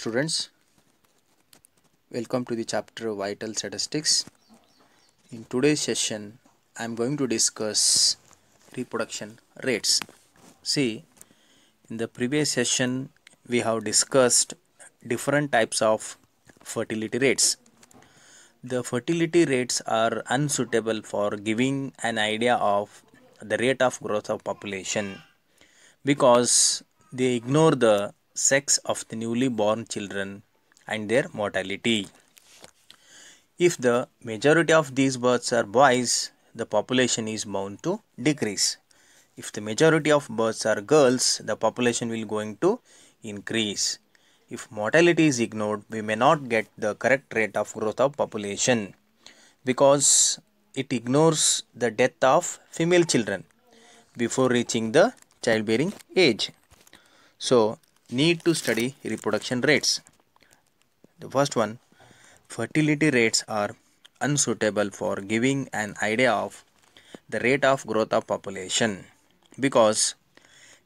students, welcome to the chapter Vital Statistics. In today's session, I am going to discuss reproduction rates. See, in the previous session, we have discussed different types of fertility rates. The fertility rates are unsuitable for giving an idea of the rate of growth of population because they ignore the sex of the newly born children and their mortality. If the majority of these births are boys, the population is bound to decrease. If the majority of births are girls, the population will going to increase. If mortality is ignored, we may not get the correct rate of growth of population because it ignores the death of female children before reaching the childbearing age. So, need to study reproduction rates. The first one, fertility rates are unsuitable for giving an idea of the rate of growth of population because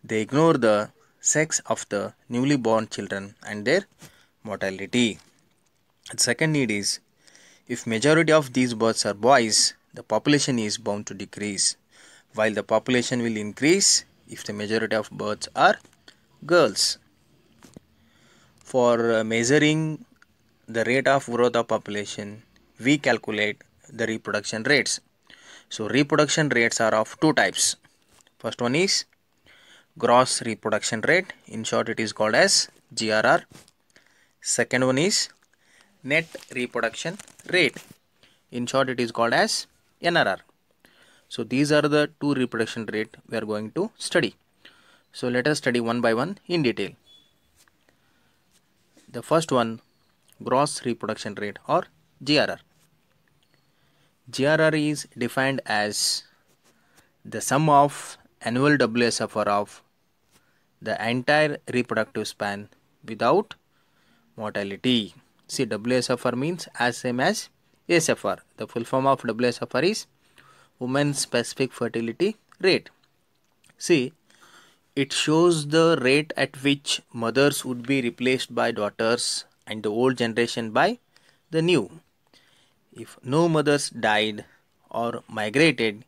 they ignore the sex of the newly born children and their mortality. The second need is, if majority of these births are boys, the population is bound to decrease, while the population will increase if the majority of births are girls. For measuring the rate of growth of population, we calculate the reproduction rates. So reproduction rates are of two types. First one is gross reproduction rate, in short it is called as GRR. Second one is net reproduction rate, in short it is called as NRR. So these are the two reproduction rate we are going to study. So let us study one by one in detail. The first one, gross reproduction rate or GRR. GRR is defined as the sum of annual WSFR of the entire reproductive span without mortality. See, WSFR means as same as SFR. The full form of WSFR is woman specific fertility rate. See, it shows the rate at which mothers would be replaced by daughters and the old generation by the new. If no mothers died or migrated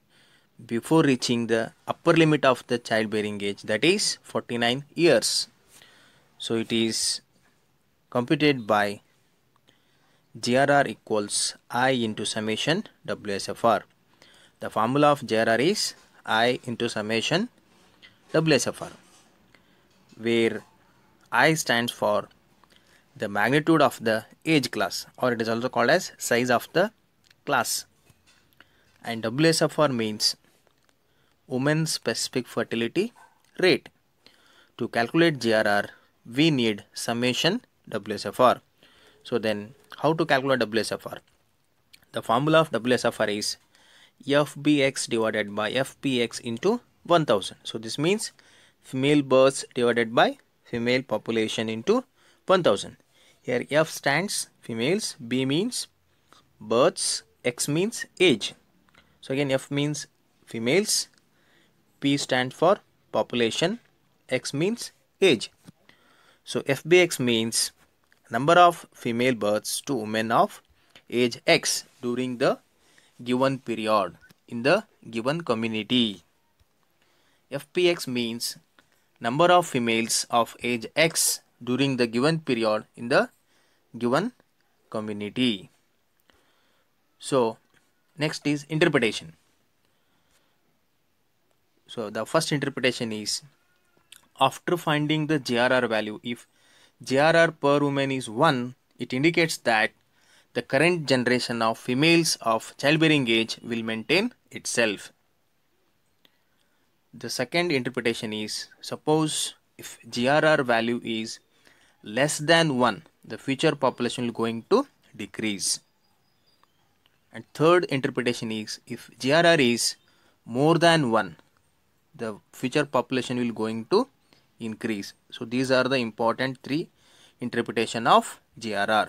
before reaching the upper limit of the childbearing age, that is 49 years. So it is computed by GRR equals I into summation WSFR. The formula of GRR is I into summation WSFR, where I stands for the magnitude of the age class, or it is also called as size of the class, and WSFR means woman specific fertility rate. To calculate GRR, we need summation WSFR. So then, how to calculate WSFR? The formula of WSFR is FBX divided by FPX into 1000. So this means female births divided by female population into 1000. Here F stands females, B means births, X means age. So again F means females, P stands for population, X means age. So FBX means number of female births to women of age X during the given period in the given community. FPX means number of females of age X during the given period in the given community. So next is interpretation. So the first interpretation is, after finding the GRR value, if GRR per woman is 1, it indicates that the current generation of females of childbearing age will maintain itself. The second interpretation is, suppose if GRR value is less than 1, the future population will going to decrease. And third interpretation is, if GRR is more than 1, the future population will going to increase. So these are the important three interpretation of GRR.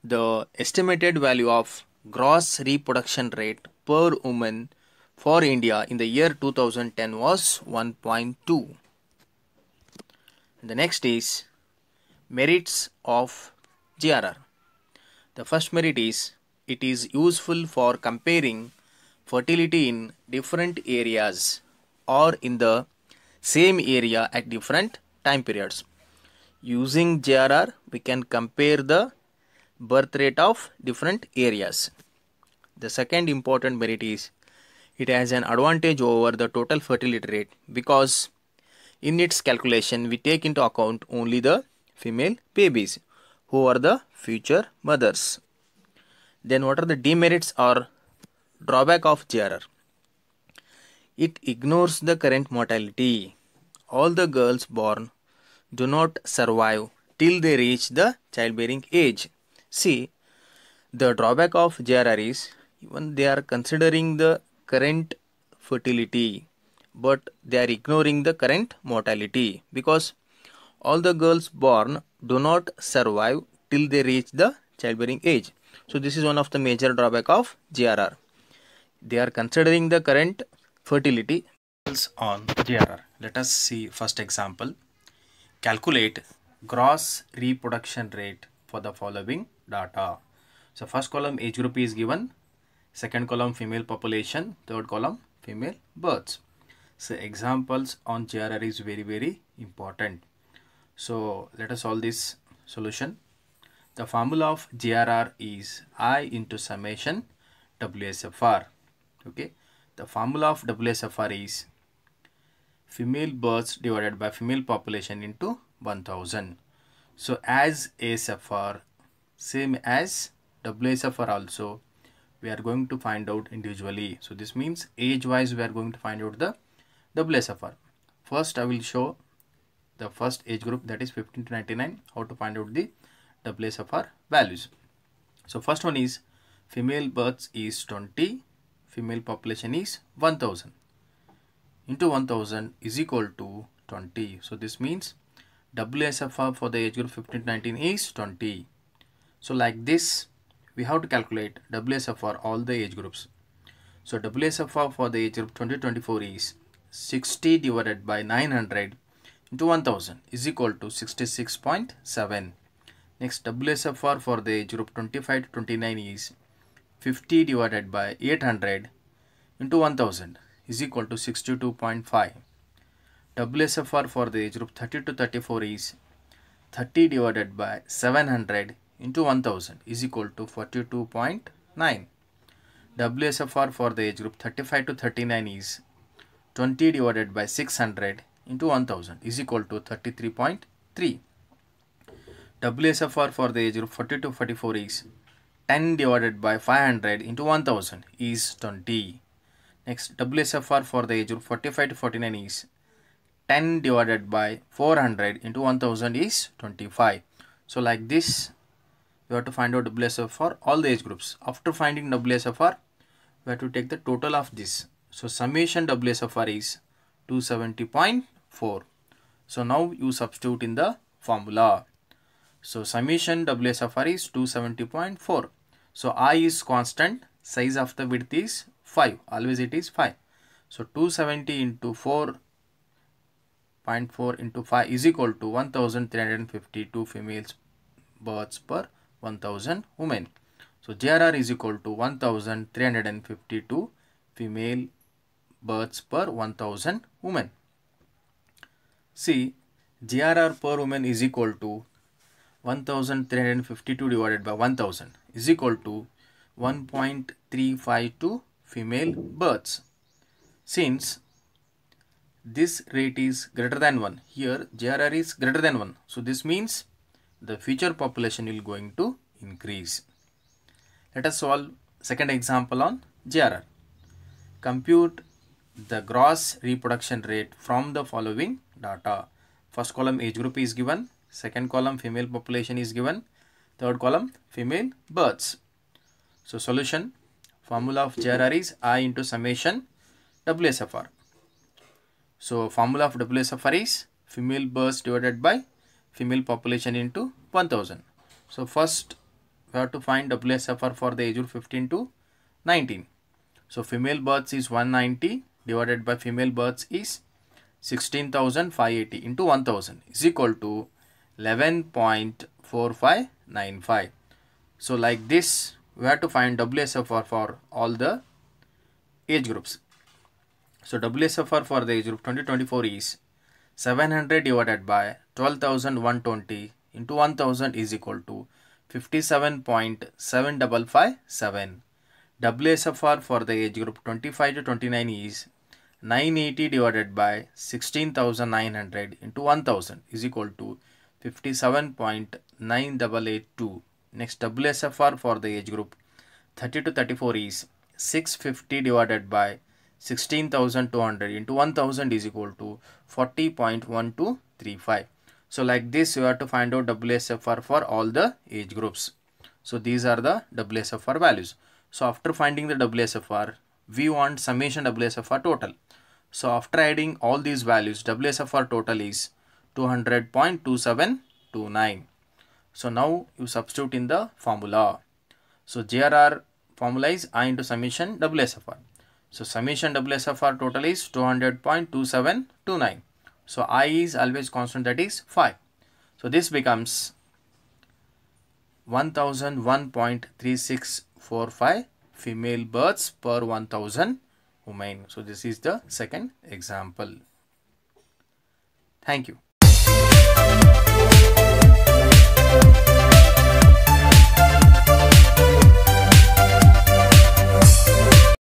The estimated value of gross reproduction rate per woman for India in the year 2010 was 1.2. The next is Merits of GRR. The first merit is it is useful for comparing fertility in different areas or in the same area at different time periods. Using GRR, we can compare the birth rate of different areas. The second important merit is it has an advantage over the total fertility rate because in its calculation we take into account only the female babies who are the future mothers. Then what are the demerits or drawback of GRR? It ignores the current mortality. All the girls born do not survive till they reach the childbearing age. See, the drawback of GRR is even they are considering the current fertility, but they are ignoring the current mortality because all the girls born do not survive till they reach the childbearing age. So this is one of the major drawback of GRR. They are considering the current fertility on GRR. Let us see first example. Calculate gross reproduction rate for the following data. So first column age group is given, second column female population, third column female births. So examples on GRR is very important. So let us solve this solution. The formula of GRR is I into summation WSFR. Okay, the formula of WSFR is female births divided by female population into 1000. So as ASFR, same as WSFR also, we are going to find out individually. So this means age wise we are going to find out the WSFR. First I will show the first age group, that is 15 to 99, how to find out the WSFR values. So first one is female births is 20, female population is 1000 into 1000 is equal to 20. So this means WSFR for the age group 15 to 19 is 20. So like this we have to calculate WSFR all the age groups. So WSFR for the age group 20 to 24 is 60 divided by 900 into 1000 is equal to 66.7. Next, WSFR for the age group 25 to 29 is 50 divided by 800 into 1000 is equal to 62.5. WSFR for the age group 30 to 34 is 30 divided by 700 into 1000 is equal to 42.9. WSFR for the age group 35 to 39 is 20 divided by 600 into 1000 is equal to 33.3. WSFR for the age group 40 to 44 is 10 divided by 500 into 1000 is 20. Next, WSFR for the age group 45 to 49 is 10 divided by 400 into 1000 is 25. So like this we have to find out WSFR for all the age groups. After finding WSFR we have to take the total of this. So summation WSFR is 270.4. So now you substitute in the formula. So summation WSFR is 270.4. So I is constant, size of the width is 5, always it is 5. So 270 into 4.4 into 5 is equal to 1352 females births per 1000 women. So GRR is equal to 1352 female births per 1000 women. See, GRR per woman is equal to 1352 divided by 1000 is equal to 1.352 female births. Since this rate is greater than 1, here GRR is greater than 1. So this means the future population will going to increase. Let us solve second example on GRR. Compute the gross reproduction rate from the following data. First column age group is given, second column female population is given, third column female births. So solution, formula of GRR is I into summation WSFR. So formula of WSFR is female births divided by female population into 1000. So first we have to find WSFR for the age group 15 to 19. So female births is 190 divided by female births is 16,580 into 1000 is equal to 11.4595. So like this, we have to find WSFR for all the age groups. So WSFR for the age group 2024 is 700 divided by 12,120 into 1000 is equal to 57.7557. WSFR for the age group 25 to 29 is 980 divided by 16,900 into 1000 is equal to 57.9882. Next, WSFR for the age group 30 to 34 is 650 divided by 16,200 into 1000 is equal to 40.1235. So like this, you have to find out WSFR for all the age groups. So these are the WSFR values. So after finding the WSFR, we want summation WSFR total. So after adding all these values, WSFR total is 200.2729. So now you substitute in the formula. So JRR formula is I into summation WSFR. So summation WSFR total is 200.2729. So I is always constant, that is 5. So this becomes 1001.3645 female births per 1000 women. So this is the second example. Thank you.